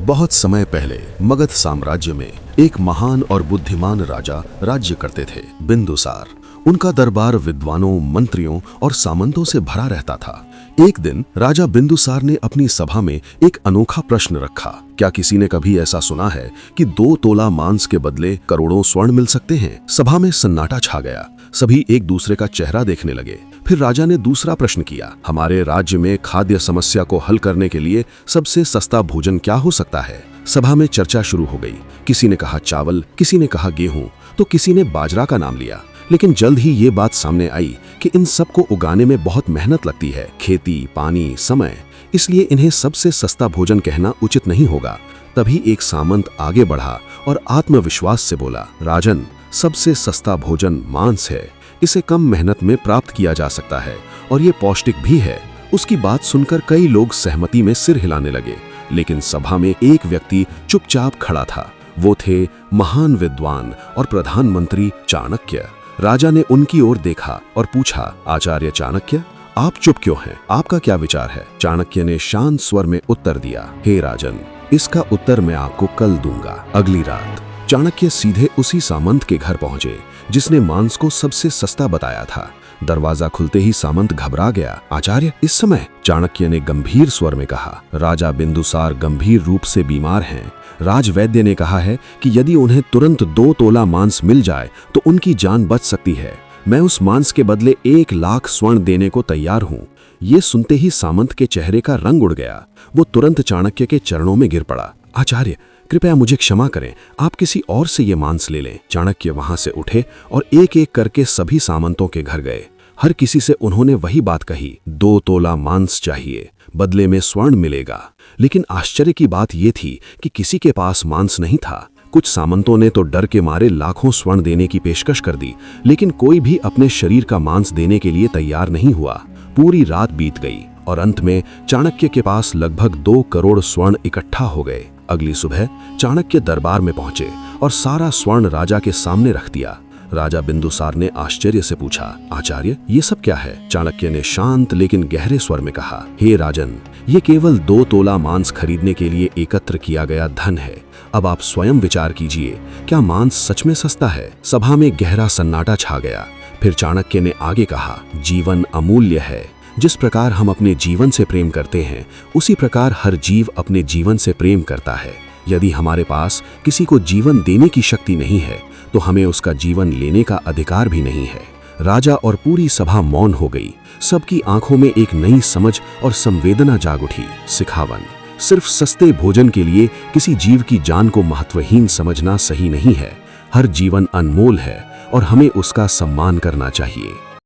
बहुत समय पहले मगध साम्राज्य में एक महान और बुद्धिमान राजा राज्य करते थे, बिंदुसार। उनका दरबार विद्वानों, मंत्रियों और सामंतों से भरा रहता था। एक दिन राजा बिंदुसार ने अपनी सभा में एक अनोखा प्रश्न रखा। क्या किसी ने कभी ऐसा सुना है कि 2 तोला मांस के बदले करोड़ों स्वर्ण मिल सकते हैं? सभा में सन्नाटा छा गया। सभी एक दूसरे का चेहरा देखने लगे। फिर राजा ने दूसरा प्रश्न किया, हमारे राज्य में खाद्य समस्या को हल करने के लिए सबसे सस्ता भोजन क्या हो सकता है? सभा में चर्चा शुरू हो गई। किसी ने कहा चावल, किसी ने कहा गेहूं, तो किसी ने बाजरा का नाम लिया। लेकिन जल्द ही ये बात सामने आई कि इन सब को उगाने में बहुत मेहनत लगती है, खेती, पानी, समय, इसलिए इन्हें सबसे सस्ता भोजन कहना उचित नहीं होगा। तभी एक सामंत आगे बढ़ा और आत्मविश्वास से बोला, राजन, सबसे सस्ता भोजन मांस है। इसे कम मेहनत में प्राप्त किया जा सकता है और ये पौष्टिक भी है। उसकी बात सुनकर कई लोग सहमति में सिर हिलाने लगे, लेकिन सभा में एक व्यक्ति चुपचाप खड़ा था। वो थे महान विद्वान और प्रधानमंत्री चाणक्य। राजा ने उनकी ओर देखा और पूछा, आचार्य चाणक्य, आप चुप क्यों हैं? आपका क्या विचार है? चाणक्य ने शांत स्वर में उत्तर दिया, हे राजन, इसका उत्तर मैं आपको कल दूंगा। अगली रात चाणक्य सीधे उसी सामंत के घर पहुंचे जिसने मांस को सबसे सस्ता बताया था। दरवाजा खुलते ही सामंत घबरा गया। आचार्य, इस समय? चाणक्य ने गंभीर स्वर में कहा, राजा बिंदुसार गंभीर रूप से बीमार हैं। राजवैद्य ने कहा है कि यदि उन्हें तुरंत 2 तोला मांस मिल जाए तो उनकी जान बच सकती है। मैं उस मांस के बदले 1 लाख स्वर्ण देने को तैयार हूँ। ये सुनते ही सामंत के चेहरे का रंग उड़ गया। वो तुरंत चाणक्य के चरणों में गिर पड़ा। आचार्य, कृपया मुझे क्षमा करें, आप किसी और से ये मांस ले लें। चाणक्य वहां से उठे और एक एक करके सभी सामंतों के घर गए। हर किसी से उन्होंने वही बात कही, 2 तोला मांस चाहिए, बदले में स्वर्ण मिलेगा। लेकिन आश्चर्य की बात यह थी कि किसी के पास मांस नहीं था। कुछ सामंतों ने तो डर के मारे लाखों स्वर्ण देने की पेशकश कर दी, लेकिन कोई भी अपने शरीर का मांस देने के लिए तैयार नहीं हुआ। पूरी रात बीत गई और अंत में चाणक्य के पास लगभग 2 करोड़ स्वर्ण इकट्ठा हो गए। अगली सुबह चाणक्य दरबार में पहुंचे और सारा स्वर्ण राजा के सामने रख दिया। राजा बिंदुसार ने आश्चर्य से पूछा, आचार्य, ये सब क्या है? चाणक्य ने शांत लेकिन गहरे स्वर में कहा, हे राजन, ये केवल 2 तोला मांस खरीदने के लिए एकत्र किया गया धन है। अब आप स्वयं विचार कीजिए, क्या मांस सच में सस्ता है? सभा में गहरा सन्नाटा छा गया। फिर चाणक्य ने आगे कहा, जीवन अमूल्य है। जिस प्रकार हम अपने जीवन से प्रेम करते हैं, उसी प्रकार हर जीव अपने जीवन से प्रेम करता है। यदि हमारे पास किसी को जीवन देने की शक्ति नहीं है, तो हमें उसका जीवन लेने का अधिकार भी नहीं है। राजा और पूरी सभा मौन हो गई। सबकी आंखों में एक नई समझ और संवेदना जाग उठी। सिखावन, सिर्फ सस्ते भोजन के लिए किसी जीव की जान को महत्वहीन समझना सही नहीं है। हर जीवन अनमोल है और हमें उसका सम्मान करना चाहिए।